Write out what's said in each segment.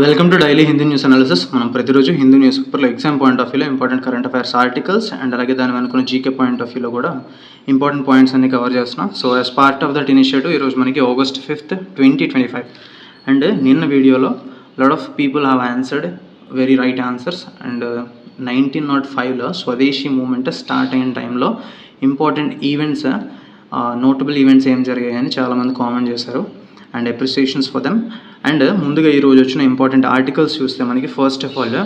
Welcome to daily Hindi news analysis. మనం ప్రతిరోజు Hindu news పేపర్లో ఎగ్జామ్ పాయింట్ ఆఫ్ వ్యూలో important current affairs articles and అలాగే దాని వెనుకున్న జీకే పాయింట్ ఆఫ్ వ్యూలో కూడా ఇంపార్టెంట్ పాయింట్స్ అన్ని కవర్ చేస్తున్నాం. So as part of that initiative ఈరోజు మనకి August 5th 2025 అండ్ నిన్న వీడియోలో lot of people have answered very right answers. And 1905లో స్వదేశీ మూమెంట్ స్టార్ట్ అయిన టైంలో ఇంపార్టెంట్ ఈవెంట్స్, నోటబుల్ ఈవెంట్స్ ఏం జరిగాయని చాలామంది కామెంట్ చేశారు and appreciations for them. And ముందుగా ఈరోజు వచ్చిన ఇంపార్టెంట్ ఆర్టికల్స్ చూస్తే మనకి first of all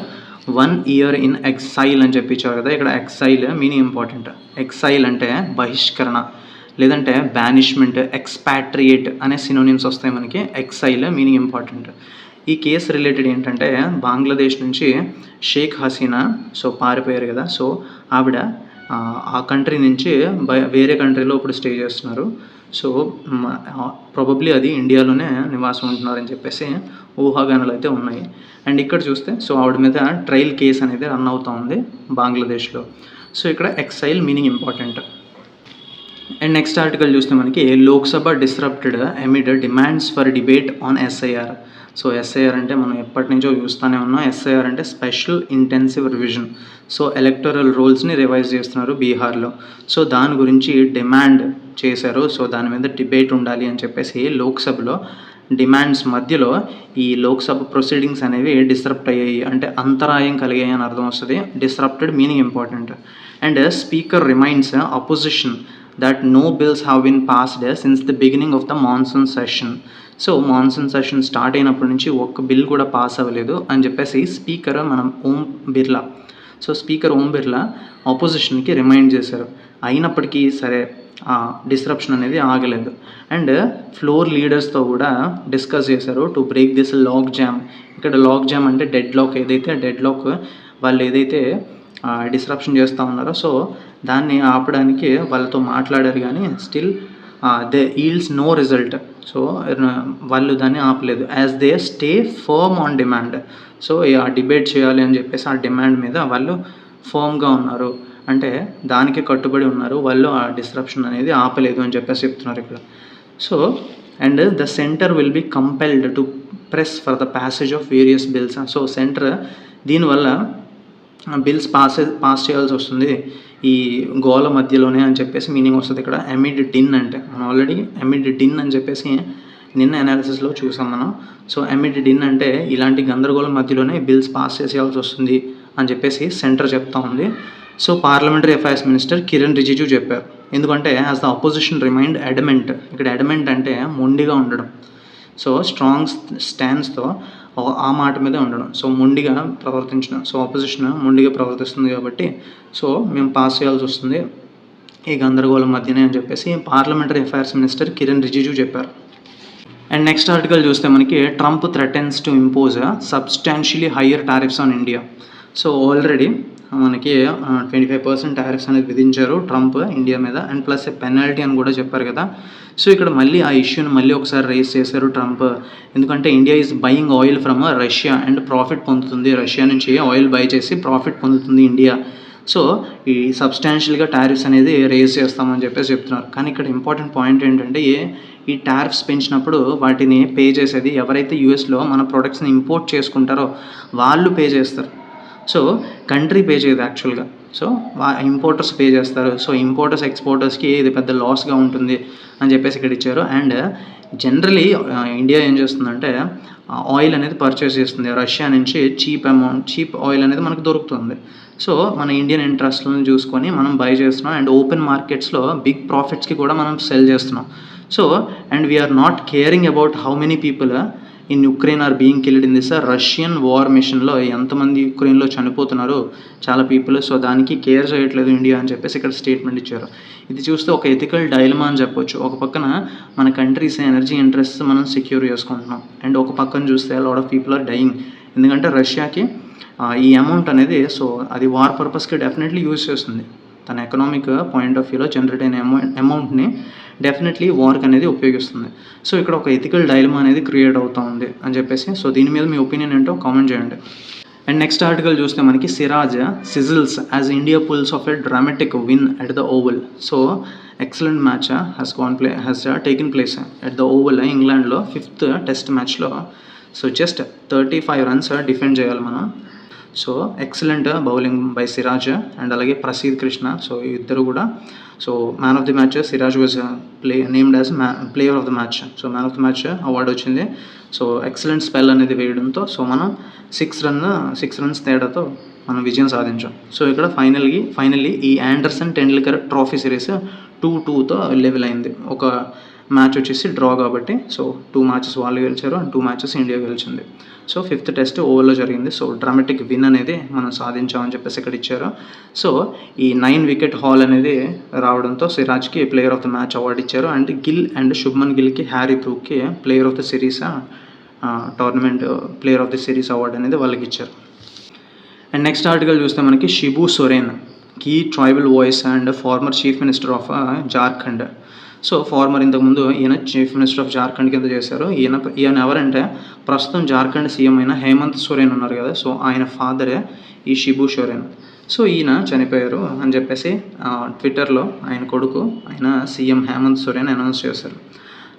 1 year in exhale అని చెప్పించారు కదా. ఇక్కడ ఎక్సైల్ మీనింగ్ ఇంపార్టెంట్. ఎక్సైల్ అంటే బహిష్కరణ, లేదంటే బ్యానిష్మెంట్, ఎక్స్పాట్రియేట్ అనే సినోనిమ్స్ వస్తాయి మనకి. Exhale meaning important. ఈ కేసు రిలేటెడ్ ఏంటంటే బంగ్లాదేశ్ నుంచి షేక్ హసీనా సో పారిపోయారు కదా. సో ఆవిడ ఆ కంట్రీ నుంచి వేరే కంట్రీలో ఇప్పుడు స్టే చేస్తున్నారు. సో ప్రాబబ్లీ అది ఇండియాలోనే నివాసం ఉంటున్నారని చెప్పేసి ఊహాగానాలు అయితే ఉన్నాయి. అండ్ ఇక్కడ చూస్తే సో ఆవిడ మీద ట్రయల్ కేసు అనేది రన్ అవుతూ ఉంది బంగ్లాదేశ్లో. సో ఇక్కడ exile meaning important. And next article చూస్తే మనకి Lok Sabha disrupted amid demands for debate on SIR. So SIR అంటే మనం ఎప్పటి నుంచో చూస్తూనే ఉన్నాం. ఎస్ఐఆర్ అంటే special intensive revision. So electoral రూల్స్ని రివైజ్ చేస్తున్నారు బీహార్లో. సో దాని గురించి డిమాండ్ చేశారు. సో దాని మీద డిబేట్ ఉండాలి అని చెప్పేసి లోక్సభలో డిమాండ్స్ మధ్యలో ఈ లోక్సభ ప్రొసీడింగ్స్ అనేవి డిస్రప్ట్ అయ్యాయి. అంటే అంతరాయం కలిగాయి అని అర్థం వస్తుంది. Disrupted meaning important. And speaker reminds opposition that no bills have been passed since the beginning of the monsoon session. So monsoon session start అయినప్పటి నుంచి ఒక్క బిల్ కూడా పాస్ అవ్వలేదు అని చెప్పేసి స్పీకర్ ఓం బిర్లా ఆపోజిషన్కి రిమైండ్ చేశారు. అయినప్పటికీ సరే ఆ డిస్రప్షన్ అనేది ఆగలేదు. అండ్ ఫ్లోర్ లీడర్స్తో కూడా డిస్కస్ చేశారు to break this lock jam. ఇక్కడ లాక్ జామ్ అంటే డెడ్ లాక్, డెడ్ లాక్ వాళ్ళు ఏదైతే డిస్రప్షన్ చేస్తూ ఉన్నారో సో దాన్ని ఆపడానికి వాళ్ళతో మాట్లాడారు, కానీ still they yields no result. So వాళ్ళు దాన్ని ఆపలేదు. As they stay firm on demand. So ఆ డిబేట్ చేయాలి అని చెప్పేసి ఆ డిమాండ్ మీద వాళ్ళు ఫర్మ్గా ఉన్నారు, అంటే దానికి కట్టుబడి ఉన్నారు. వాళ్ళు ఆ డిస్రప్షన్ అనేది ఆపలేదు అని చెప్పేసి చెప్తున్నారు ఇక్కడ. So and the centre will be compelled to press for the passage of various bills. So centre దీనివల్ల బిల్స్ పాస్ చేయాల్సి వస్తుంది ఈ గోల మధ్యలోనే అని చెప్పేసి మీనింగ్ వస్తుంది ఇక్కడ. అమిడ్ డిన్ అంటే మనం ఆల్రెడీ అమిడ్ డిన్ అని చెప్పేసి నిన్న అనాలిసిస్లో చూసాం మనం. సో అమిడ్ డిన్ అంటే ఇలాంటి గందరగోళం మధ్యలోనే బిల్స్ పాస్ చేసేయాల్సి వస్తుంది అని చెప్పేసి సెంటర్ చెప్తా ఉంది. So parliamentary affairs minister Kiran Rijiju చెప్పారు. ఎందుకంటే as the opposition remained adamant. ఇక్కడ అడమెంట్ అంటే మొండిగా ఉండడం. సో స్ట్రాంగ్ స్టాండ్స్తో ఆ మాట మీదే ఉండడం. సో మొండిగా ప్రవర్తించడం. సో ఆపోజిషన్ మొండిగా ప్రవర్తిస్తుంది కాబట్టి సో మేము పాస్ చేయాల్సి వస్తుంది ఈ గందరగోళం మధ్యనే అని చెప్పేసి parliamentary affairs minister Kiran Rijiju చెప్పారు. అండ్ నెక్స్ట్ ఆర్టికల్ చూస్తే మనకి Trump threatens to impose substantially higher tariffs on India. So already మనకి 25% టారిఫ్స్ అనేది విధించారు ట్రంప్ ఇండియా మీద, అండ్ ప్లస్ పెనాల్టీ అని కూడా చెప్పారు కదా. సో ఇక్కడ మళ్ళీ ఆ ఇష్యూని మళ్ళీ ఒకసారి రేస్ చేశారు ట్రంప్. ఎందుకంటే India is buying oil from Russia and profit పొందుతుంది. రష్యా నుంచి ఆయిల్ బై చేసి ప్రాఫిట్ పొందుతుంది ఇండియా. సో ఈ సబ్స్టాన్షియల్గా టారిఫ్స్ అనేది రేస్ చేస్తామని చెప్పేసి చెప్తున్నారు. కానీ ఇక్కడ ఇంపార్టెంట్ పాయింట్ ఏంటంటే ఈ టారిఫ్స్ పెంచినప్పుడు వాటిని పే చేసేది ఎవరైతే యూఎస్లో మన ప్రొడక్ట్స్ని ఇంపోర్ట్ చేసుకుంటారో వాళ్ళు పే చేస్తారు. సో కంట్రీ పే చేయదు యాక్చువల్గా. సో ఇంపోర్టర్స్ పే చేస్తారు. సో ఇంపోర్టర్స్ ఎక్స్పోర్టర్స్కి ఇది పెద్ద లాస్గా ఉంటుంది అని చెప్పేసి ఇక్కడ ఇచ్చారు. అండ్ జనరలీ ఇండియా ఏం చేస్తుందంటే ఆయిల్ అనేది పర్చేస్ చేస్తుంది రష్యా నుంచి. చీప్ ఆయిల్ అనేది మనకు దొరుకుతుంది. సో మన ఇండియన్ ఇంట్రెస్ట్లను చూసుకొని మనం బై చేస్తున్నాం. అండ్ ఓపెన్ మార్కెట్స్లో బిగ్ ప్రాఫిట్స్కి కూడా మనం సెల్ చేస్తున్నాం. So and we're not caring about how many people in Ukraine are being killed in this Russian war మిషన్లో. ఎంతమంది యుక్రెయిన్లో చనిపోతున్నారు చాలా పీపుల్. సో దానికి కేర్ చేయట్లేదు ఇండియా అని చెప్పేసి ఇక్కడ స్టేట్మెంట్ ఇచ్చారు. ఇది చూస్తే ఒక ఎథికల్ డైలమా అని చెప్పొచ్చు. ఒక పక్కన మన కంట్రీస్ ఎనర్జీ ఇంట్రెస్ట్ మనం సెక్యూర్ చేసుకుంటున్నాం, అండ్ ఒక పక్కన చూస్తే lot of people are dying. ఎందుకంటే రష్యాకి ఈ అమౌంట్ అనేది సో అది వార్ పర్పస్కి డెఫినెట్లీ యూజ్ చేస్తుంది. తన ఎకనామిక్ పాయింట్ ఆఫ్ వ్యూలో జనరేట్ అయిన అమౌంట్ని డెఫినెట్లీ వార్క్ అనేది ఉపయోగిస్తుంది. సో ఇక్కడ ఒక ఎథికల్ డైలమా అనేది క్రియేట్ అవుతూ ఉంది అని చెప్పేసి. సో దీని మీద మీ ఒపీనియన్ ఏంటో కామెంట్ చేయండి. అండ్ నెక్స్ట్ ఆర్టికల్ చూస్తే మనకి Siraj sizzles as India pulls of a dramatic win at the Oval. So excellent match has taken place at the Oval ఇంగ్లాండ్లో 5th టెస్ట్ మ్యాచ్లో. సో జస్ట్ 35 రన్స్ డిఫెండ్ చేయాలి మనం. So excellent bowling by Siraj and అలాగే ప్రసీద్ Krishna. So ఇద్దరు కూడా so man of the match Siraj was named as player of the match. So man of the match award వచ్చింది. So excellent spell అనేది వేయడంతో so మనం 6 runs తేడాతో మనం విజయం సాధించాం. సో ఇక్కడ ఫైనల్లీ ఈ ఆండర్సన్ టెండూల్కర్ ట్రోఫీ సిరీస్ 2-2తో లెవెల్ అయింది. ఒక మ్యాచ్ వచ్చేసి డ్రా కాబట్టి సో 2 మ్యాచెస్ వాళ్ళు గెలిచారు అండ్ 2 మ్యాచెస్ ఇండియా గెలిచింది. సో 5th టెస్ట్ ఓవర్లో జరిగింది. సో డ్రామాటిక్ విన్ అనేది మనం సాధించామని చెప్పేసి ఇక్కడ ఇచ్చారు. సో ఈ 9 వికెట్ హాల్ అనేది రావడంతో సిరాజ్కి player of the match award ఇచ్చారు. అండ్ గిల్ అండ్ శుభ్మన్ గిల్కి హ్యారీ బ్రూక్కి player of the series tournament player of the series award అనేది వాళ్ళకి ఇచ్చారు. అండ్ నెక్స్ట్ ఆర్టికల్ చూస్తే మనకి Shibu Soren key tribal voice and former chief minister of Jharkhand. So former ఇంతకుముందు ఈయన చీఫ్ మినిస్టర్ ఆఫ్ జార్ఖండ్ కింద చేశారు. ఈయన ఎవరంటే ప్రస్తుతం జార్ఖండ్ సీఎం అయిన హేమంత్ సోరెన్ ఉన్నారు కదా, సో ఆయన ఫాదరే ఈ షిబు సోరెన్. సో ఈయన చనిపోయారు అని చెప్పేసి ట్విట్టర్లో ఆయన కొడుకు ఆయన సీఎం హేమంత్ సోరెన్ అనౌన్స్ చేశారు.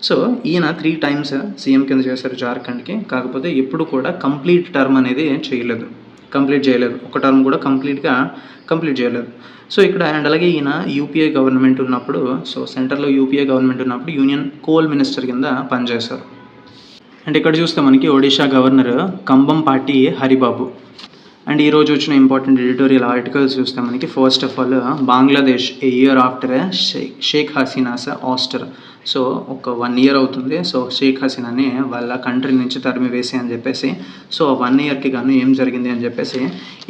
సో ఈయన 3 times సీఎం కింద చేశారు జార్ఖండ్కి. కాకపోతే ఎప్పుడు కూడా కంప్లీట్ టర్మ్ అనేది కంప్లీట్ చేయలేదు. ఒక టర్మ్ కూడా కంప్లీట్ చేయలేదు. సో ఇక్కడ అండ్ అలాగే ఈయన యూపీఏ గవర్నమెంట్ ఉన్నప్పుడు సో సెంటర్లో యూపీఏ గవర్నమెంట్ ఉన్నప్పుడు యూనియన్ కోల్ మినిస్టర్ కింద పనిచేశారు. అండ్ ఇక్కడ చూస్తే మనకి ఒడిషా గవర్నర్ కంబంపాటి హరిబాబు. అండ్ ఈరోజు వచ్చిన ఇంపార్టెంట్ ఎడిటోరియల్ ఆర్టికల్స్ చూస్తే మనకి first of all Bangladesh a year after Sheikh Hasina's ouster. So ఒక 1 year అవుతుంది. సో షేక్ హసీనాని వాళ్ళ కంట్రీ నుంచి తరిమి వేసి అని చెప్పేసి సో 1 yearకి గాను ఏం జరిగింది అని చెప్పేసి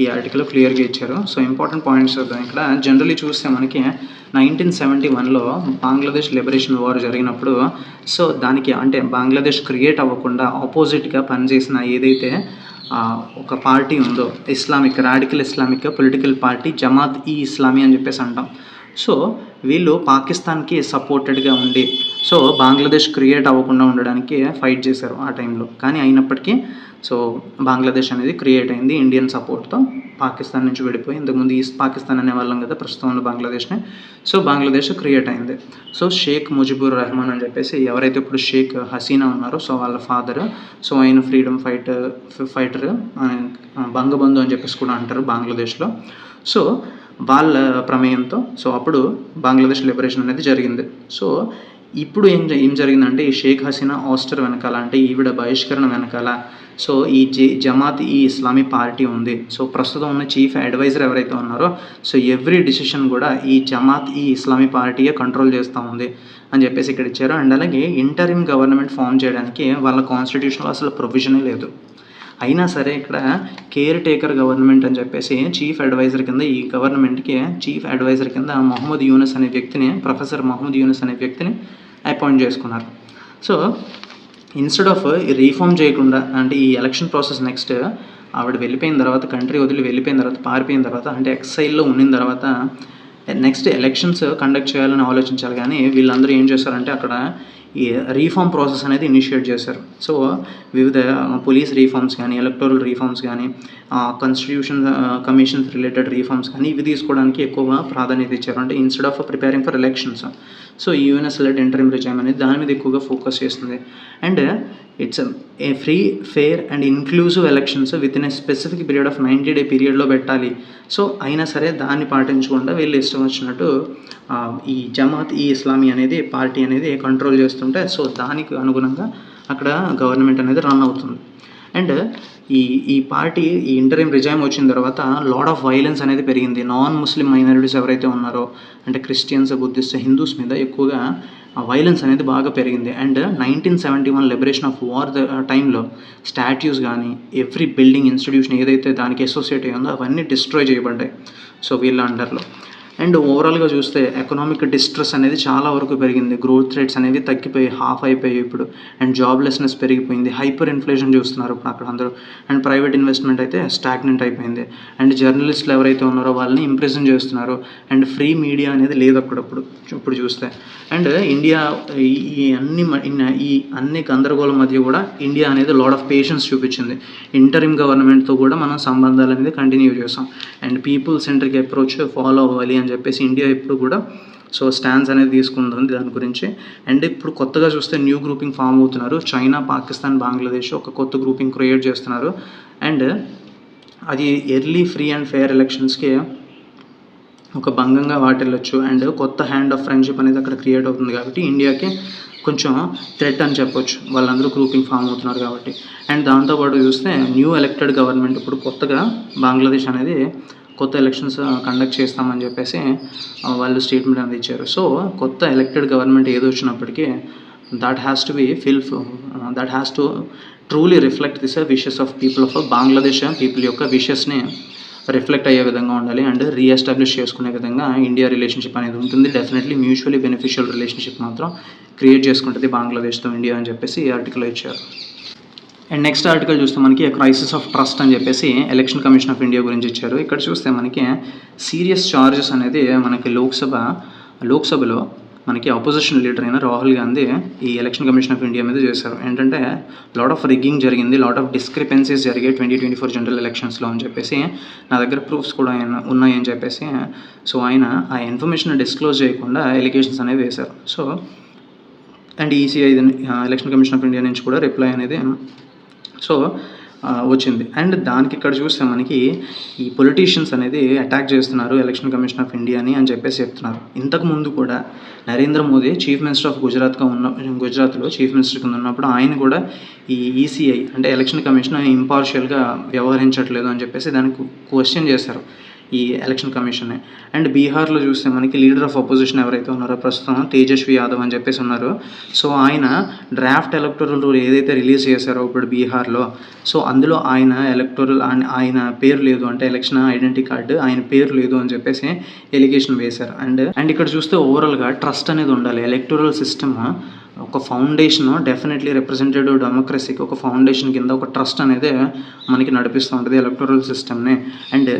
ఈ ఆర్టికల్ క్లియర్గా ఇచ్చారు. సో ఇంపార్టెంట్ పాయింట్స్ చూద్దాం. ఇక్కడ జనరల్లీ చూస్తే మనకి 1971లో బంగ్లాదేశ్ లిబరేషన్ వార్ జరిగినప్పుడు సో దానికి అంటే బంగ్లాదేశ్ క్రియేట్ అవ్వకుండా ఆపోజిట్గా పనిచేసిన ఏదైతే ఒక పార్టీ ఉందో radical Islamic political party Jamaat ఈ ఇస్లామీ అని చెప్పేసి అంటాం. సో వీళ్ళు పాకిస్తాన్కి సపోర్టెడ్గా ఉండి సో బంగ్లాదేశ్ క్రియేట్ అవ్వకుండా ఉండడానికి ఫైట్ చేశారు ఆ టైంలో. కానీ అయినప్పటికీ సో బంగ్లాదేశ్ అనేది క్రియేట్ అయింది ఇండియన్ సపోర్ట్తో. పాకిస్తాన్ నుంచి విడిపోయి ఇంతకుముందు ఈస్ట్ పాకిస్తాన్ అనేవాళ్ళం కదా ప్రస్తుతం ఉన్న బంగ్లాదేశ్ని. సో బంగ్లాదేశ్ క్రియేట్ అయింది. సో షేక్ ముజిబుర్ రెహమాన్ అని చెప్పేసి ఎవరైతే ఇప్పుడు షేక్ హసీనా ఉన్నారో సో వాళ్ళ ఫాదర్. సో ఆయన ఫ్రీడమ్ ఫైటర్ బంగబంధు అని చెప్పేసి కూడా అంటారు బంగ్లాదేశ్లో. సో వాళ్ళ ప్రమేయంతో సో అప్పుడు బంగ్లాదేశ్ లిబరేషన్ అనేది జరిగింది. సో ఇప్పుడు ఏం జరిగిందంటే ఈ షేక్ హసీనా ఆస్టర్ వెనకాల అంటే ఈవిడ బహిష్కరణ వెనకాల సో ఈ జమాత్ ఈ ఇస్లామీ పార్టీ ఉంది. సో ప్రస్తుతం ఉన్న చీఫ్ అడ్వైజర్ ఎవరైతే ఉన్నారో సో ఎవ్రీ డిసిషన్ కూడా ఈ జమాత్ ఈ ఇస్లామీ పార్టీయే కంట్రోల్ చేస్తూ ఉంది అని చెప్పేసి ఇక్కడ ఇచ్చారు. అండ్ అలాగే ఇంటరిమ్ గవర్నమెంట్ ఫామ్ చేయడానికి వాళ్ళ కాన్స్టిట్యూషన్లో అసలు ప్రొవిజనే లేదు. అయినా సరే ఇక్కడ కేర్ టేకర్ గవర్నమెంట్ అని చెప్పేసి చీఫ్ అడ్వైజర్ కింద ఈ గవర్నమెంట్కి చీఫ్ అడ్వైజర్ కింద ప్రొఫెసర్ మహమ్మద్ యూనస్ అనే వ్యక్తిని అపాయింట్ చేసుకున్నారు. సో ఇన్స్టెడ్ ఆఫ్ రీఫార్మ్ చేయకుండా అంటే ఈ ఎలక్షన్ ప్రాసెస్ నెక్స్ట్ ఆవిడ వెళ్ళిపోయిన తర్వాత కంట్రీ వదిలి వెళ్ళిపోయిన తర్వాత పారిపోయిన తర్వాత అంటే ఎక్సైల్లో ఉన్న తర్వాత నెక్స్ట్ ఎలక్షన్స్ కండక్ట్ చేయాలని ఆలోచించాలి. కానీ వీళ్ళందరూ ఏం చేశారంటే అక్కడ ఈ రీఫార్మ్ ప్రాసెస్ అనేది ఇనిషియేట్ చేశారు. సో వివిధ పోలీస్ రీఫార్మ్స్ కానీ ఎలక్టోరల్ రీఫార్మ్స్ కానీ కాన్స్టిట్యూషన్ కమిషన్స్ రిలేటెడ్ రీఫార్మ్స్ కానీ ఇవి తీసుకోవడానికి ఎక్కువగా ప్రాధాన్యత ఇచ్చారు. అంటే instead of preparing for elections so యూఎన్ఎస్ lead interim regime అనేది దాని మీద ఎక్కువగా ఫోకస్ చేస్తుంది. And it's a free fair and inclusive elections with in a specific period of 90-day పీరియడ్లో పెట్టాలి. సో అయినా సరే దాన్ని పాటించకుండా వీళ్ళు ఇష్టం వచ్చినట్టు ఈ జమాత్ ఈ ఇస్లామీ అనేది పార్టీ అనేది కంట్రోల్ చేస్తుంటే సో దానికి అనుగుణంగా అక్కడ గవర్నమెంట్ అనేది రన్ అవుతుంది. అండ్ ఈ పార్టీ ఈ ఇంటరిమ్ రిజైమ్ వచ్చిన తర్వాత లాడ్ ఆఫ్ వైలెన్స్ అనేది పెరిగింది. నాన్ ముస్లిం మైనారిటీస్ ఎవరైతే ఉన్నారో అంటే క్రిస్టియన్స్ బుద్ధిస్ట్ హిందూస్ మీద ఎక్కువగా వైలెన్స్ అనేది బాగా పెరిగింది. అండ్ 1971 లిబరేషన్ ఆఫ్ వార్ టైంలో స్టాట్యూస్ కానీ ఎవ్రీ బిల్డింగ్ ఇన్స్టిట్యూషన్ ఏదైతే దానికి అసోసియేట్ అయ్యిందో అవన్నీ డిస్ట్రాయ్ చేయబడ్డాయి సో వీళ్ళ అండర్లో. అండ్ ఓవరాల్గా చూస్తే ఎకనామిక్ డిస్ట్రెస్ అనేది చాలా వరకు పెరిగింది. గ్రోత్ రేట్స్ అనేవి తగ్గిపోయి హాఫ్ అయిపోయాయి ఇప్పుడు. అండ్ జాబ్లెస్నెస్ పెరిగిపోయింది. హైపర్ ఇన్ఫ్లేషన్ చూస్తున్నారు ఇప్పుడు అక్కడ అందరూ. అండ్ ప్రైవేట్ ఇన్వెస్ట్మెంట్ అయితే స్టాగ్నెంట్ అయిపోయింది. అండ్ జర్నలిస్టులు ఎవరైతే ఉన్నారో వాళ్ళని ఇంప్రెజన్ చేస్తున్నారు. అండ్ ఫ్రీ మీడియా అనేది లేదు అప్పుడప్పుడు ఇప్పుడు చూస్తే. అండ్ ఇండియా ఈ అన్ని గందరగోళం మధ్య కూడా ఇండియా అనేది లాడ్ ఆఫ్ పేషెన్స్ చూపించింది. ఇంటరిమ్ గవర్నమెంట్తో కూడా మనం సంబంధాలు అనేది కంటిన్యూ చేస్తాం. And people centric approach follow అవ్వాలి అని అని చెప్పేసి ఇండియా ఎప్పుడు కూడా సో స్టాండ్స్ అనేది తీసుకుంటుంది దాని గురించి. అండ్ ఇప్పుడు కొత్తగా చూస్తే న్యూ గ్రూపింగ్ ఫామ్ అవుతున్నారు. చైనా, పాకిస్తాన్, బంగ్లాదేశ్ ఒక కొత్త గ్రూపింగ్ క్రియేట్ చేస్తున్నారు. అండ్ అది ఎర్లీ, ఫ్రీ అండ్ ఫెయిర్ ఎలక్షన్స్కి ఒక భంగంగా వాటిల్లొచ్చు. అండ్ కొత్త హ్యాండ్ ఆఫ్ ఫ్రెండ్షిప్ అనేది అక్కడ క్రియేట్ అవుతుంది కాబట్టి ఇండియాకి కొంచెం థ్రెట్ అని చెప్పొచ్చు, వాళ్ళందరూ గ్రూపింగ్ ఫామ్ అవుతున్నారు కాబట్టి. అండ్ దాంతోపాటు చూస్తే న్యూ ఎలక్టెడ్ గవర్నమెంట్ ఇప్పుడు కొత్తగా బంగ్లాదేశ్ అనేది కొత్త ఎలక్షన్స్ కండక్ట్ చేస్తామని చెప్పేసి వాళ్ళు స్టేట్మెంట్ అనేది ఇచ్చారు. సో కొత్త ఎలక్టెడ్ గవర్నమెంట్ ఏది వచ్చినప్పటికీ that has to truly reflect this wishes of people of Bangladesh people యొక్క విషెస్ని రిఫ్లెక్ట్ అయ్యే విధంగా ఉండాలి. అండ్ రీఎస్టాబ్లిష్ చేసుకునే విధంగా ఇండియా రిలేషన్షిప్ అనేది ఉంటుంది. డెఫినెట్లీ మ్యూచువల్లీ బెనిఫిషియల్ రిలేషన్షిప్ మాత్రం క్రియేట్ చేసుకుంటుంది బంగ్లాదేశ్తో ఇండియా అని చెప్పేసి ఈ ఆర్టికల్లో ఇచ్చారు. అండ్ నెక్స్ట్ ఆర్టికల్ చూస్తే మనకి క్రైసిస్ ఆఫ్ ట్రస్ట్ అని చెప్పేసి ఎలక్షన్ కమిషన్ ఆఫ్ ఇండియా గురించి ఇచ్చారు. ఇక్కడ చూస్తే మనకి సీరియస్ చార్జెస్ అనేది మనకి లోక్సభలో మనకి అపోజిషన్ లీడర్ అయిన రాహుల్ గాంధీ ఈ ఎలక్షన్ కమిషన్ ఆఫ్ ఇండియా మీద చేశారు. ఏంటంటే లాట్ ఆఫ్ రిగ్గింగ్ జరిగింది, లాట్ ఆఫ్ డిస్క్రిపెన్సీస్ జరిగాయి 2024 జనరల్ ఎలక్షన్స్లో అని చెప్పేసి నా దగ్గర ప్రూఫ్స్ కూడా ఉన్నాయని చెప్పేసి సో ఆయన ఆ ఇన్ఫర్మేషన్ డిస్క్లోజ్ చేయకుండా ఎలిగేషన్స్ అనేవి వేశారు. So and ECI election commission of India నుంచి కూడా రిప్లై అనేది సో వచ్చింది. అండ్ దానికి ఇక్కడ చూస్తే మనకి ఈ పొలిటీషియన్స్ అనేది అటాక్ చేస్తున్నారు ఎలక్షన్ కమిషన్ ఆఫ్ ఇండియాని అని చెప్పేసి చెప్తున్నారు. ఇంతకుముందు కూడా Narendra Modi chief minister of గుజరాత్లో చీఫ్ మినిస్టర్ కింద ఉన్నప్పుడు ఆయన కూడా ఈ ఈసీఐ అంటే ఎలక్షన్ కమిషన్ ఇంపార్షియల్గా వ్యవహరించట్లేదు అని చెప్పేసి దానికి క్వశ్చన్ చేశారు ఈ ఎలక్షన్ కమిషన్. అండ్ బీహార్లో చూస్తే మనకి లీడర్ ఆఫ్ అపోజిషన్ ఎవరైతే ఉన్నారో ప్రస్తుతం తేజస్వి యాదవ్ అని చెప్పేసి ఉన్నారు. సో ఆయన డ్రాఫ్ట్ ఎలక్టోరల్ రూల్ ఏదైతే రిలీజ్ చేశారో ఇప్పుడు బీహార్లో, సో అందులో ఆయన పేరు లేదు, అంటే ఎలక్షన్ ఐడెంటిటీ కార్డు ఆయన పేరు లేదు అని చెప్పేసి ఎలిగేషన్ వేశారు. అండ్ ఇక్కడ చూస్తే ఓవరాల్గా ట్రస్ట్ అనేది ఉండాలి. ఎలక్టోరల్ సిస్టమ్ ఒక ఫౌండేషన్, డెఫినెట్లీ రిప్రజెంటేటివ్ డెమోక్రసీకి ఒక ఫౌండేషన్ కింద ఒక ట్రస్ట్ అనేది మనకి నడిపిస్తూ ఉంటుంది ఎలక్టోరల్ సిస్టమ్ని. అండ్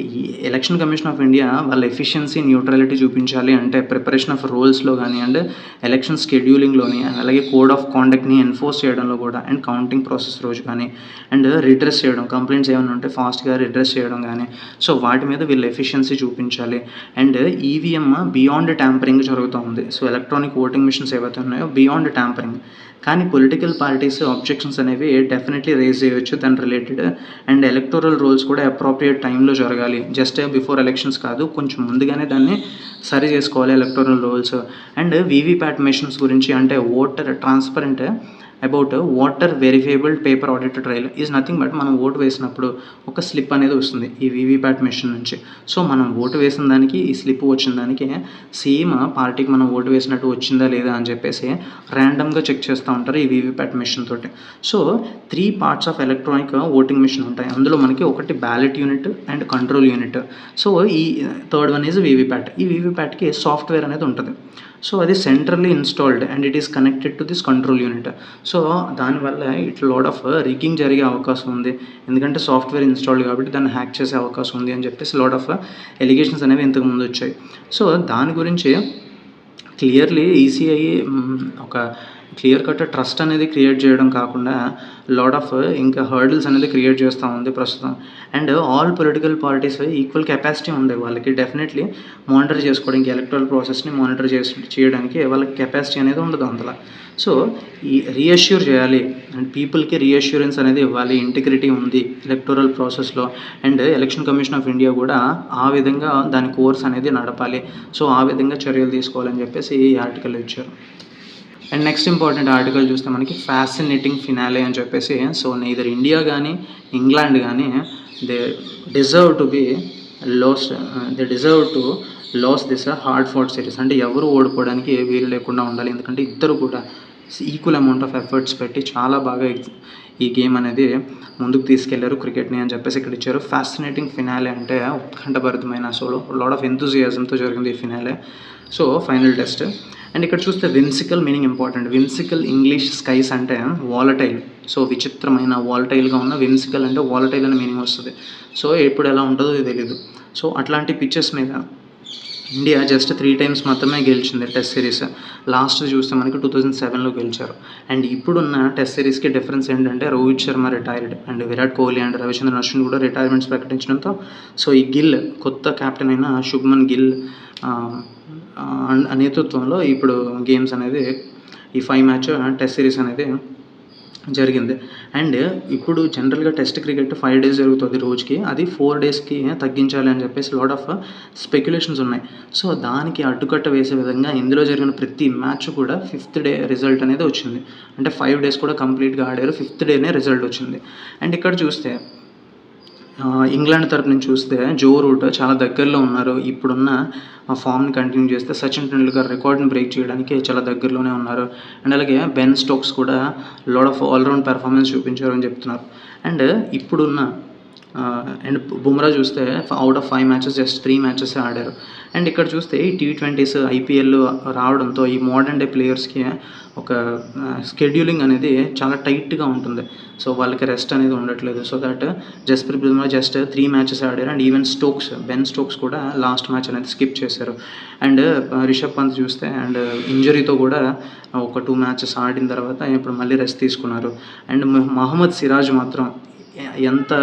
ఈ ఎలక్షన్ కమిషన్ ఆఫ్ ఇండియా వాళ్ళ ఎఫిషియన్సీ, న్యూట్రాలిటీ చూపించాలి అంటే ప్రిపరేషన్ ఆఫ్ రోల్స్లో కానీ అండ్ ఎలక్షన్ షెడ్యూలింగ్లోని అలాగే కోడ్ ఆఫ్ కాండక్ట్ని ఎన్ఫోర్స్ చేయడంలో కూడా అండ్ కౌంటింగ్ ప్రాసెస్ రోజు కానీ అండ్ రిడ్రెస్ చేయడం, కంప్లైంట్స్ ఏమైనా ఉంటే ఫాస్ట్గా రిడ్రెస్ చేయడం కానీ సో వాటి మీద వీళ్ళ ఎఫిషియన్సీ చూపించాలి. అండ్ ఈవీఎం బియాండ్ ట్యాంపరింగ్ జరుగుతూ ఉంది. సో ఎలక్ట్రానిక్ ఓటింగ్ మిషన్స్ ఏవైతే ఉన్నాయో బియాండ్ ట్యాంపరింగ్, కానీ పొలిటికల్ పార్టీస్ ఆబ్జెక్షన్స్ అనేవి డెఫినెట్లీ రేజ్ చేయవచ్చు దాని రిలేటెడ్. అండ్ ఎలక్టోరల్ రోల్స్ కూడా అప్రోప్రియేట్ టైంలో జరగాలి, జస్ట్ బిఫోర్ ఎలక్షన్స్ కాదు, కొంచెం ముందుగానే దాన్ని సరి చేసుకోవాలి electoral rolls. And VVPAT machines గురించి అంటే voter transparent about voter verifiable paper audit trail is nothing but మనం ఓటు వేసినప్పుడు ఒక స్లిప్ అనేది వస్తుంది ఈ వీవీప్యాట్ మెషిన్ నుంచి. సో మనం ఓటు వేసిన దానికి ఈ స్లిప్ వచ్చిన దానికి సేమ్ పార్టీకి మనం ఓటు వేసినట్టు వచ్చిందా లేదా అని చెప్పేసి ర్యాండమ్గా చెక్ చేస్తూ ఉంటారు ఈ వీవీప్యాట్ మెషిన్ తోటి. So 3 parts of electronic voting machine ఉంటాయి. అందులో మనకి ఒకటి ballot unit and control unit. So ఈ థర్డ్ వన్ ఈజ్ వీవీప్యాట్. ఈ వీవీప్యాట్కి సాఫ్ట్వేర్ అనేది ఉంటుంది. సో అది centrally installed and it is connected to this control unit. So దానివల్ల ఇట్ లాట్ ఆఫ్ రిగ్గింగ్ జరిగే అవకాశం ఉంది, ఎందుకంటే సాఫ్ట్వేర్ ఇన్స్టాల్డ్ కాబట్టి దాన్ని హ్యాక్ చేసే అవకాశం ఉంది అని చెప్పేసి లాట్ ఆఫ్ ఎలిగేషన్స్ అనేవి ఇంతకుముందు వచ్చాయి. సో దాని గురించి క్లియర్లీ ఈసీఐ ఒక క్లియర్ కట్ ట్రస్ట్ అనేది క్రియేట్ చేయడం కాకుండా లాట్ ఆఫ్ ఇంకా హర్డిల్స్ అనేది క్రియేట్ చేస్తూ ఉంది ప్రస్తుతం. And all political parties equal capacity ఉంది వాళ్ళకి డెఫినెట్లీ మానిటర్ చేసుకోవడానికి, ఎలక్టరల్ ప్రాసెస్ని మానిటర్ చేయడానికి వాళ్ళకి కెపాసిటీ అనేది ఉండదు అందులో. సో ఈ రీఅష్యూర్ చేయాలి అండ్ పీపుల్కి రీఅష్యూరెన్స్ అనేది ఇవ్వాలి, ఇంటిగ్రిటీ ఉంది ఎలక్టోరల్ ప్రాసెస్లో. And election commission of India కూడా ఆ విధంగా దాని కోర్స్ అనేది నడపాలి. సో ఆ విధంగా చర్యలు తీసుకోవాలని చెప్పేసి ఈ ఆర్టికల్ ఇచ్చారు. అండ్ నెక్స్ట్ ఇంపార్టెంట్ ఆర్టికల్ చూస్తే మనకి ఫ్యాసినేటింగ్ ఫినాలే అని చెప్పేసి. సో నెయిదర్ ఇండియా కానీ ఇంగ్లాండ్ కానీ they deserve to lose this hard fought series. అంటే ఎవరు ఓడిపోవడానికి వీలు లేకుండా ఉండాలి, ఎందుకంటే ఇద్దరు కూడా ఈక్వల్ అమౌంట్ ఆఫ్ ఎఫర్ట్స్ పెట్టి చాలా బాగా ఈ గేమ్ అనేది ముందుకు తీసుకెళ్లారు క్రికెట్ని అని చెప్పేసి ఇక్కడ ఇచ్చారు. ఫ్యాసినేటింగ్ ఫినాలే అంటే ఉత్కంఠభరితమైన సోలో లాట్ ఆఫ్ ఎంతూజియాజంతో జరిగింది ఈ finale. So final test. And ఇక్కడ చూస్తే విన్సికల్ మీనింగ్ ఇంపార్టెంట్. విన్సికల్ ఇంగ్లీష్ స్కైస్ అంటే వాలటైల్. సో విచిత్రమైన వాలటైల్గా ఉన్న విన్సికల్ అంటే వాలటైల్ అనే మీనింగ్ వస్తుంది. సో ఎప్పుడు ఎలా ఉంటుందో తెలీదు. సో అట్లాంటి పిచ్చెస్ మీద ఇండియా జస్ట్ 3 టైమ్స్ మాత్రమే గెలిచింది టెస్ట్ సిరీస్. లాస్ట్ చూస్తే మనకి 2007లో గెలిచారు. అండ్ ఇప్పుడున్న టెస్ట్ సిరీస్‌కి డిఫరెన్స్ ఏంటంటే Rohit Sharma retired and Virat Kohli and Ravichandran Ashwin కూడా రిటైర్మెంట్స్ ప్రకటించడంతో సో ఈ గిల్ కొత్త కెప్టెన్ అయిన శుభ్మన్ గిల్ నేతృత్వంలో ఇప్పుడు గేమ్స్ అనేది ఈ 5 మ్యాచ్ టెస్ట్ సిరీస్ అనేది జరిగింది. అండ్ ఇప్పుడు జనరల్గా టెస్ట్ క్రికెట్ 5 డేస్ జరుగుతుంది రోజుకి, అది 4 డేస్కి తగ్గించాలి అని చెప్పేసి లాట్ ఆఫ్ స్పెక్యులేషన్స్ ఉన్నాయి. సో దానికి అడ్డుకట్ట వేసే విధంగా ఇందులో జరిగిన ప్రతి మ్యాచ్ కూడా 5th డే రిజల్ట్ అనేది వచ్చింది. అంటే 5 డేస్ కూడా కంప్లీట్గా ఆడారు, 5th డేనే రిజల్ట్ వచ్చింది. అండ్ ఇక్కడ చూస్తే ఇంగ్లాండ్ తరపు నుంచి చూస్తే జో రూట్ చాలా దగ్గరలో ఉన్నారు. ఇప్పుడున్న ఫామ్ని కంటిన్యూ చేస్తే సచిన్ టెండూల్కర్ రికార్డ్ని బ్రేక్ చేయడానికి చాలా దగ్గరలోనే ఉన్నారు. అండ్ అలాగే బెన్ స్టోక్స్ కూడా లాట్ ఆఫ్ ఆల్రౌండ్ పెర్ఫార్మెన్స్ చూపించారు అని చెప్తున్నారు. అండ్ ఇప్పుడున్న అండ్ బుమ్రా చూస్తే out of 5 matches just 3 matches ఆడారు. అండ్ ఇక్కడ చూస్తే ఈ T20s IPL రావడంతో ఈ మోడర్న్ డే ప్లేయర్స్కి ఒక స్కెడ్యూలింగ్ అనేది చాలా టైట్గా ఉంటుంది. సో వాళ్ళకి రెస్ట్ అనేది ఉండట్లేదు. So that Jasprit Bumrah just 3 matches ఆడారు. అండ్ ఈవెన్ బెన్ స్టోక్స్ కూడా లాస్ట్ మ్యాచ్ అనేది స్కిప్ చేశారు. అండ్ రిషబ్ పంత్ చూస్తే అండ్ ఇంజరీతో కూడా ఒక 2 మ్యాచెస్ ఆడిన తర్వాత ఇప్పుడు మళ్ళీ రెస్ట్ తీసుకున్నారు. అండ్ మహమ్మద్ సిరాజ్ మాత్రం ఎంత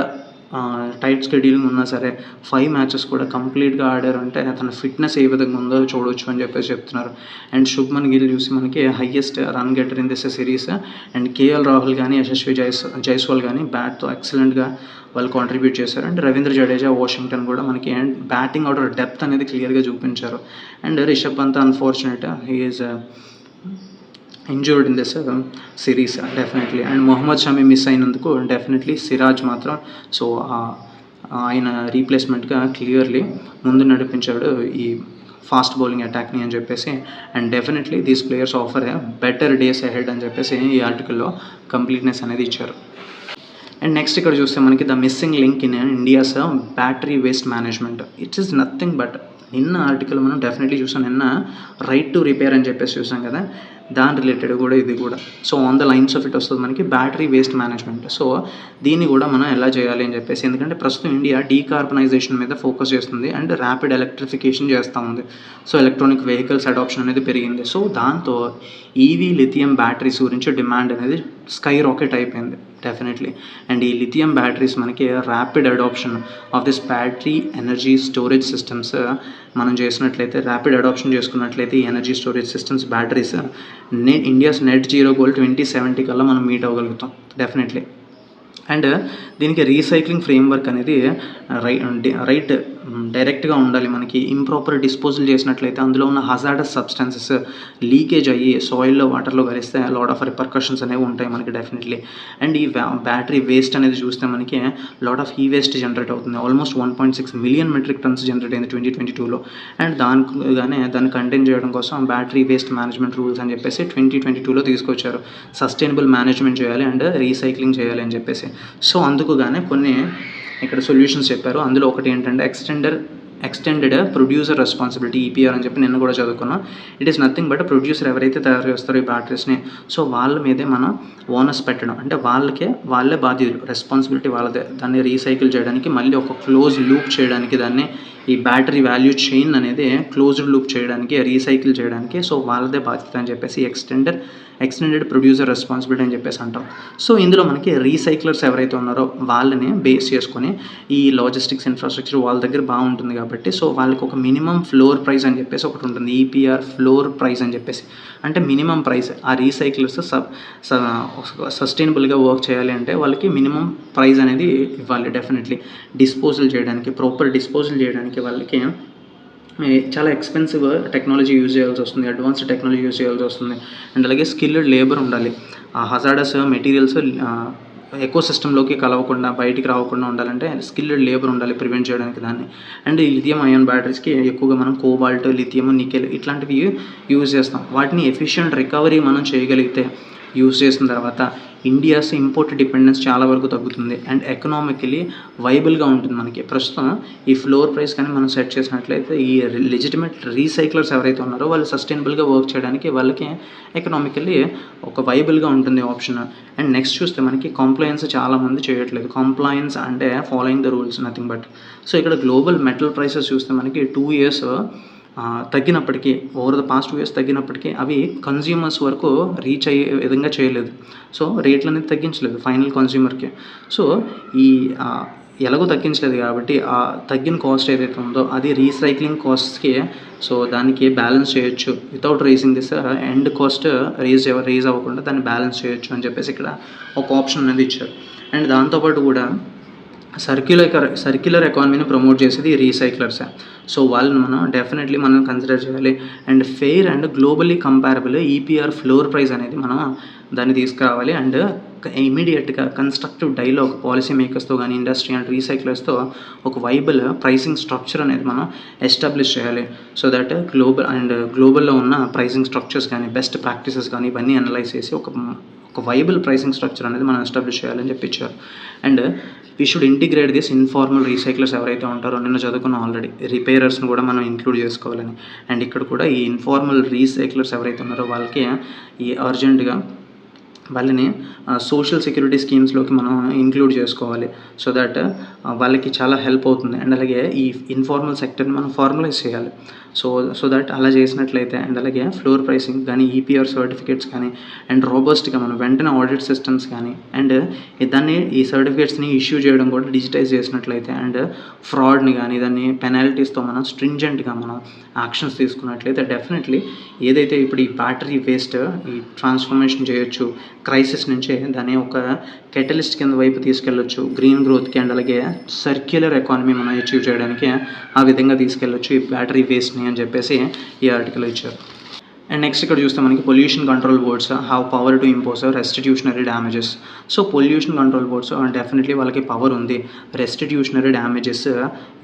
టైట్ స్కెడ్యూలింగ్ ఉన్నా సరే 5 మ్యాచెస్ కూడా కంప్లీట్గా ఆడారు. అంటే తన ఫిట్నెస్ ఏ విధంగా ఉందో చూడవచ్చు అని చెప్పేసి చెప్తున్నారు. అండ్ శుభ్మన్ గిల్ చూసి మనకి highest run getter in this series. And KL Rahul కానీ యశస్వి జైస్వాల్ కానీ బ్యాట్తో ఎక్సలెంట్గా వాళ్ళు కాంట్రిబ్యూట్ చేశారు. అండ్ రవీంద్ర జడేజా, వాషింగ్టన్ కూడా మనకి బ్యాటింగ్ ఆర్డర్ డెప్త్ అనేది క్లియర్గా చూపించారు. And Rishabh Pant unfortunate he is injured in this series definitely. And Mohammed Shami miss అయినందుకు డెఫినెట్లీ సిరాజ్ మాత్రం సో ఆయన రీప్లేస్మెంట్గా క్లియర్లీ ముందు నడిపించాడు ఈ ఫాస్ట్ బౌలింగ్ అటాక్ని అని చెప్పేసి. And definitely these players offer A better days ahead అని చెప్పేసి ఈ ఆర్టికల్లో కంప్లీట్నెస్ అనేది ఇచ్చారు. అండ్ నెక్స్ట్ ఇక్కడ చూస్తే మనకి the missing link in India's battery waste management. It is nothing but నిన్న ఆర్టికల్ మనం డెఫినెట్లీ చూసాం. నిన్న రైట్ టు రిపేర్ అని చెప్పేసి చూసాం కదా, దాని రిలేటెడ్ కూడా ఇది కూడా. So on the lines of it వస్తుంది మనకి బ్యాటరీ వేస్ట్ మేనేజ్మెంట్. సో దీన్ని కూడా మనం ఎలా చేయాలి అని చెప్పేసి, ఎందుకంటే ప్రస్తుతం ఇండియా డీకార్బనైజేషన్ మీద ఫోకస్ చేస్తుంది అండ్ ర్యాపిడ్ ఎలక్ట్రిఫికేషన్ చేస్తూ ఉంది. సో ఎలక్ట్రానిక్ వెహికల్స్ అడాప్షన్ అనేది పెరిగింది. సో దాంతో ఈవీ లిథియం బ్యాటరీస్ గురించి డిమాండ్ అనేది స్కై రాకెట్ అయిపోయింది డెఫినెట్లీ. అండ్ ఈ లిథియం బ్యాటరీస్ మనకి rapid adoption of this battery energy storage systems మనం చేసినట్లయితే, ర్యాపిడ్ అడాప్షన్ చేసుకున్నట్లయితే ఈ energy storage systems batteries India's net zero goal 2070 కల్లా మనం మీట్ అవ్వగలుగుతాం డెఫినెట్లీ. అండ్ దీనికి రీసైక్లింగ్ ఫ్రేమ్వర్క్ అనేది రైట్ డైరెక్ట్గా ఉండాలి. మనకి ఇంప్రాపర్ డిస్పోజల్ చేసినట్లయితే అందులో ఉన్న హజార్డస్ సబ్స్టాన్సెస్ లీకేజ్ అయ్యి సాయిల్లో వాటర్లో కలిస్తే లాట్ ఆఫ్ రిపర్కషన్స్ అనేవి ఉంటాయి మనకి డెఫినెట్లీ. అండ్ ఈ బ్యాటరీ వేస్ట్ అనేది చూస్తే మనకి లాట్ ఆఫ్ ఈ వేస్ట్ జనరేట్ అవుతుంది. Almost 1.6 million metric tons generate అయింది 2022లో. అండ్ దాన్ని కంటైన్ చేయడం కోసం బ్యాటరీ వేస్ట్ మేనేజ్మెంట్ రూల్స్ అని చెప్పేసి 2022లో తీసుకొచ్చారు. సస్టైనబుల్ మేనేజ్మెంట్ చేయాలి అండ్ రీసైక్లింగ్ చేయాలి అని చెప్పేసి. సో అందుకుగానే కొన్ని ఇక్కడ సొల్యూషన్స్ చెప్పారు. అందులో ఒకటి ఏంటంటే ఎక్స్టెండెడ్ ప్రొడ్యూసర్ రెస్పాన్సిబిలిటీ EPR అని చెప్పి నిన్న కూడా చదువుకున్నాం. It is nothing but producer ఎవరైతే తయారు చేస్తారో ఈ బ్యాటరీస్ని, సో వాళ్ళ మీదే మనం ఓనర్స్ పెట్టడం, అంటే వాళ్ళే బాధ్యులు, రెస్పాన్సిబిలిటీ వాళ్ళదే. దాన్ని రీసైకిల్ చేయడానికి, మళ్ళీ ఒక క్లోజ్ లూప్ చేయడానికి, దాన్ని ఈ బ్యాటరీ వాల్యూ చైన్ అనేది క్లోజ్డ్ లూప్ చేయడానికి, రీసైకిల్ చేయడానికి సో వాళ్ళదే బాధ్యత అని చెప్పేసి ఎక్స్టెండెడ్ ప్రొడ్యూసర్ రెస్పాన్సిబిలిటీ అని చెప్పేసి అంటాం. సో ఇందులో మనకి రీసైక్లర్స్ ఎవరైతే ఉన్నారో వాళ్ళని బేస్ చేసుకొని ఈ లాజిస్టిక్స్ ఇన్ఫ్రాస్ట్రక్చర్ వాళ్ళ దగ్గర బాగుంటుంది కాబట్టి సో వాళ్ళకి ఒక మినిమం ఫ్లోర్ ప్రైస్ అని చెప్పేసి ఒకటి ఉంటుంది, EPR ఫ్లోర్ ప్రైస్ అని చెప్పేసి. అంటే మినిమం ప్రైస్ ఆ రీసైక్లర్స్ సస్టైనబుల్గా వర్క్ చేయాలి అంటే వాళ్ళకి మినిమం ప్రైస్ అనేది ఇవ్వాలి డెఫినెట్లీ. డిస్పోజల్ చేయడానికి, ప్రాపర్ డిస్పోజల్ చేయడానికి వాళ్ళకి చాలా ఎక్స్పెన్సివ్ టెక్నాలజీ యూజ్ చేయాల్సి వస్తుంది, అడ్వాన్స్డ్ టెక్నాలజీ యూజ్ చేయాల్సి వస్తుంది. అండ్ అలాగే స్కిల్డ్ లేబర్ ఉండాలి. ఆ హజార్డస్ మెటీరియల్స్ ఎకో సిస్టంలోకి కలవకుండా, బయటికి రావకుండా ఉండాలంటే స్కిల్డ్ లేబర్ ఉండాలి ప్రివెంట్ చేయడానికి దాన్ని. అండ్ ఈ లిథియం అయాన్ బ్యాటరీస్కి ఎక్కువగా మనం కోబాల్ట్, లిథియం, నికెల్ ఇట్లాంటివి యూజ్ చేస్తాం. వాటిని ఎఫిషియెంట్ రికవరీ మనం చేయగలిగితే, యూజ్ చేసిన తర్వాత ఇండియాస్ ఇంపోర్ట్ డిపెండెన్స్ చాలా వరకు తగ్గుతుంది అండ్ ఎకనామికలీ వైబుల్గా ఉంటుంది మనకి. ప్రస్తుతం ఈ ఫ్లోర్ ప్రైస్ కానీ మనం సెట్ చేసినట్లయితే ఈ లెజిటిమేట్ రీసైక్లర్స్ ఎవరైతే ఉన్నారో వాళ్ళు సస్టైనబుల్గా వర్క్ చేయడానికి వాళ్ళకి ఎకనామికల్లీ ఒక వైబుల్గా ఉంటుంది ఆప్షన్. అండ్ నెక్స్ట్ చూస్తే మనకి కంప్లయన్స్ చాలామంది చేయట్లేదు. కంప్లయన్స్ అంటే following the rules, nothing but. So ఇక్కడ గ్లోబల్ మెటల్ ప్రైసెస్ చూస్తే మనకి 2 years తగ్గినప్పటికీ ఓవర్ ద పాస్ట్ 2 ఇయర్స్ తగ్గినప్పటికీ అవి కన్జ్యూమర్స్ వరకు రీచ్ అయ్యే విధంగా చేయలేదు. సో రేట్లు అనేది తగ్గించలేదు ఫైనల్ కన్జ్యూమర్కి. సో ఈ ఎలాగో తగ్గించలేదు కాబట్టి ఆ తగ్గిన కాస్ట్ ఏదైతే ఉందో అది రీసైక్లింగ్ కాస్ట్స్కి సో దానికి బ్యాలెన్స్ చేయొచ్చు without raising this end cost raise అవ్వకుండా దాన్ని బ్యాలెన్స్ చేయొచ్చు అని చెప్పేసి ఇక్కడ ఒక ఆప్షన్ అనేది ఇచ్చారు. అండ్ దాంతోపాటు కూడా సర్క్యులర్ ఎకానమీని ప్రమోట్ చేసేది రీసైక్లర్సే. సో వాళ్ళని మనం కన్సిడర్ చేయాలి. And fair and globally comparable EPR floor price అనేది మనం దాన్ని తీసుకురావాలి. అండ్ ఇమీడియట్గా కన్స్ట్రక్టివ్ డైలాగ్ పాలసీ మేకర్స్తో కానీ ఇండస్ట్రీ అండ్ రీసైక్లర్స్తో ఒక వైబుల్ ప్రైసింగ్ స్ట్రక్చర్ అనేది మనం ఎస్టాబ్లిష్ చేయాలి. సో దట్ గ్లోబల్లో ఉన్న ప్రైసింగ్ స్ట్రక్చర్స్ కానీ బెస్ట్ ప్రాక్టీసెస్ కానీ ఇవన్నీ అనలైజ్ చేసి ఒక వైబుల్ ప్రైసింగ్ స్ట్రక్చర్ అనేది మనం ఎస్టాబ్లిష్ చేయాలని చెప్పించారు. And we should integrate this informal recyclers ఎవరైతే ఉంటారో నిన్న చదువుకున్నాం ఆల్రెడీ రిపేరర్స్ని కూడా మనం ఇంక్లూడ్ చేసుకోవాలని. అండ్ ఇక్కడ కూడా ఈ ఇన్ఫార్మల్ రీసైక్లర్స్ ఎవరైతే ఉన్నారో వాళ్ళకి ఈ అర్జెంటుగా వాళ్ళని సోషల్ సెక్యూరిటీ స్కీమ్స్లోకి మనం ఇంక్లూడ్ చేసుకోవాలి. సో దట్ వాళ్ళకి చాలా హెల్ప్ అవుతుంది. అండ్ అలాగే ఈ ఇన్ఫార్మల్ సెక్టర్ని మనం ఫార్మలైజ్ చేయాలి. సో దట్ అలా చేసినట్లయితే అండ్ అలాగే ఫ్లోర్ ప్రైసింగ్ కానీ ఈపీఆర్ సర్టిఫికేట్స్ కానీ అండ్ రోబస్ట్గా మనం వెంటనే ఆడిట్ సిస్టమ్స్ కానీ అండ్ ఈ సర్టిఫికేట్స్ని ఇష్యూ చేయడం కూడా డిజిటైజ్ చేసినట్లయితే అండ్ ఫ్రాడ్ని కానీ దాన్ని పెనాల్టీస్తో మనం స్ట్రింజెంట్గా మనం యాక్షన్స్ తీసుకున్నట్లయితే డెఫినెట్లీ ఏదైతే ఇప్పుడు ఈ బ్యాటరీ వేస్ట్ ఈ ట్రాన్స్ఫర్మేషన్ చేయొచ్చు క్రైసిస్ నుంచి దాన్ని ఒక కెటలిస్ట్ కింద వైపు తీసుకెళ్ళొచ్చు గ్రీన్ గ్రోత్కి. అండ్ అలాగే సర్క్యులర్ ఎకానమీ మనం అచీవ్ చేయడానికి ఆ విధంగా తీసుకెళ్ళొచ్చు ఈ బ్యాటరీ వేస్ట్ని అని చెప్పేసి ఈ ఆర్టికల్ ఇచ్చారు. అండ్ నెక్స్ట్ ఇక్కడ చూస్తే మనకి pollution control boards have power to impose restitutionary damages. So pollution control boards definitely వాళ్ళకి పవర్ ఉంది రెస్టిట్యూషనరీ డ్యామేజెస్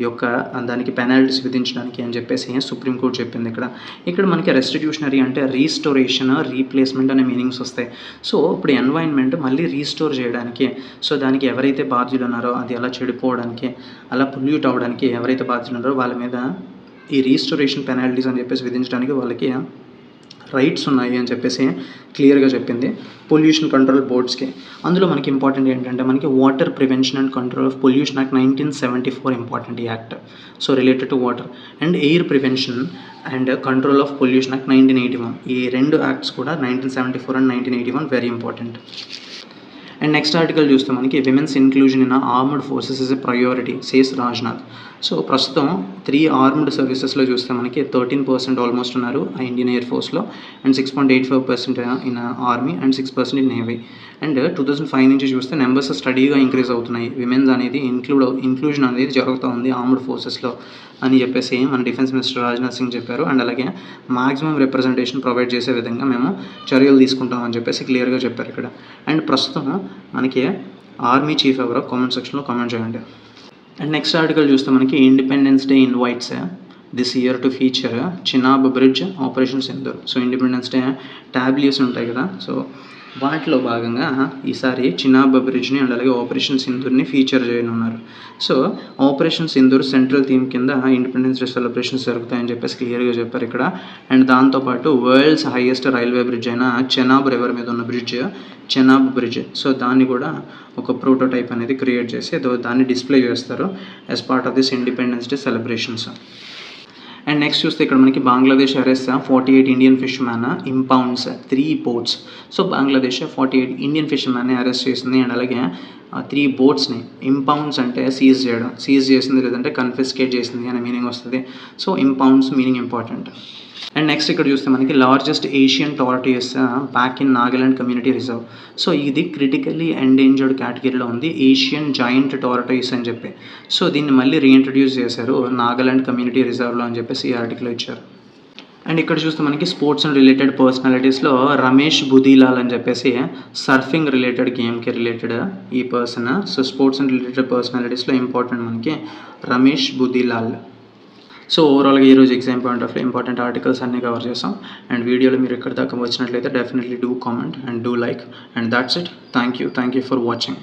యొక్క దానికి పెనాల్టీస్ విధించడానికి అని చెప్పేసి సుప్రీంకోర్టు చెప్పింది. ఇక్కడ మనకి రెస్టిట్యూషనరీ అంటే రీస్టోరేషన్ రీప్లేస్మెంట్ అనే మీనింగ్స్ వస్తాయి. సో ఇప్పుడు ఎన్వైరన్మెంట్ మళ్ళీ రీస్టోర్ చేయడానికి సో దానికి ఎవరైతే బాధ్యులు ఉన్నారో అది అలా చెడిపోవడానికి అలా పొల్యూట్ అవ్వడానికి ఎవరైతే బాధ్యులు ఉన్నారో వాళ్ళ మీద ఈ రీస్టోరేషన్ పెనాల్టీస్ అని చెప్పేసి విధించడానికి వాళ్ళకి రైట్స్ ఉన్నాయి అని చెప్పేసి క్లియర్గా చెప్పింది పొల్యూషన్ కంట్రోల్ బోర్డ్స్కి. అందులో మనకి ఇంపార్టెంట్ ఏంటంటే మనకి water prevention and control of pollution act 1974 important ఈ act. So related to water and air prevention and control of pollution act 1981 ఈ రెండు యాక్ట్స్ కూడా 1974 and 1981 very important. And next article చూస్తే మనకి women's inclusion in armed forces is a priority says Rajnath. So ప్రస్తుతం 3 armed సర్వీసెస్లో చూస్తే మనకి 13% almost ఉన్నారు ఇండియన్ ఎయిర్ ఫోర్స్లో and 6.85% in army and 6% in navy. And 2005 నుంచి చూస్తే నెంబర్స్ స్టడీగా ఇంక్రీజ్ అవుతున్నాయి. విమెన్స్ అనేది ఇంక్లూజన్ అనేది జరుగుతూ ఉంది ఆర్మ్డ్ ఫోర్సెస్లో అని చెప్పేసి మన డిఫెన్స్ మినిస్టర్ రాజ్నాథ్ సింగ్ చెప్పారు. అండ్ అలాగే మాక్సిమం రిప్రజెంటేషన్ ప్రొవైడ్ చేసే విధంగా మేము చర్యలు తీసుకుంటామని చెప్పేసి క్లియర్గా చెప్పారు ఇక్కడ. అండ్ ప్రస్తుతం మనకి ఆర్మీ చీఫ్ ఎవరో కామెంట్ సెక్షన్లో కామెంట్ చేయండి. అండ్ నెక్స్ట్ ఆర్టికల్ చూస్తే మనకి Independence Day invites this year to feature Chenab bridge operation Sindoor. So Independence Day tableaux ఉంటాయి కదా సో వాటిలో భాగంగా ఈసారి చినాబ్ బ్రిడ్జ్ని అండ్ అలాగే ఆపరేషన్ సింధూర్ని ఫీచర్ చేయనున్నారు. So operation Sindoor central theme కింద ఇండిపెండెన్స్ డే సెలబ్రేషన్స్ జరుగుతాయని చెప్పేసి క్లియర్గా చెప్పారు ఇక్కడ. అండ్ దాంతోపాటు వరల్డ్స్ హైయెస్ట్ రైల్వే బ్రిడ్జ్ అయిన చెనాబ్ రివర్ మీద ఉన్న బ్రిడ్జ్ చెనాబ్ బ్రిడ్జ్ సో దాన్ని కూడా ఒక ప్రోటోటైప్ అనేది క్రియేట్ చేసి దాన్ని డిస్ప్లే చేస్తారు as part of this Independence Day celebrations. And next చూస్తే ఇక్కడ మనకి Bangladesh arrest 48 Indian fish man impounds 3 boats. So Bangladesh 48 Indian fish మ్యాన్ని అరెస్ట్ చేసింది అండ్ అలాగే 3 బోట్స్ని ఇంపౌండ్స్ అంటే సీజ్ చేసింది లేదంటే కన్ఫిస్కేట్ చేసింది అనే మీనింగ్ వస్తుంది. So impounds meaning important. And next ఇక్కడ చూస్తే మనకి largest Asian tortoise back in Nagaland community reserve. So ఇది క్రిటికల్లీ ఎండేంజర్డ్ కేటగిరీలో ఉంది ఏషియన్ జాయింట్ టార్టాయిస్ అని చెప్పి. సో దీన్ని మళ్ళీ రీఇంట్రడ్యూస్ చేశారు నాగాలాండ్ కమ్యూనిటీ రిజర్వ్లో అని చెప్పేసి ఈ ఆర్టికల్ ఇచ్చారు. అండ్ ఇక్కడ చూస్తే మనకి స్పోర్ట్స్ అండ్ రిలేటెడ్ పర్సనాలిటీస్లో రమేష్ బుదీలాల్ అని చెప్పేసి సర్ఫింగ్ రిలేటెడ్ గేమ్కి రిలేటెడ్ ఈ person. So sports and related పర్సనాలిటీస్లో ఇంపార్టెంట్ మనకి రమేష్ బుదీలాల్. సో ఓవరాల్గా ఈరోజు exam point of important articles అన్నీ కవర్ చేసాం. అండ్ వీడియోలో మీరు ఎక్కడ దాకా వచ్చినట్లయితే definitely do comment and do like and that's it. Thank you for watching.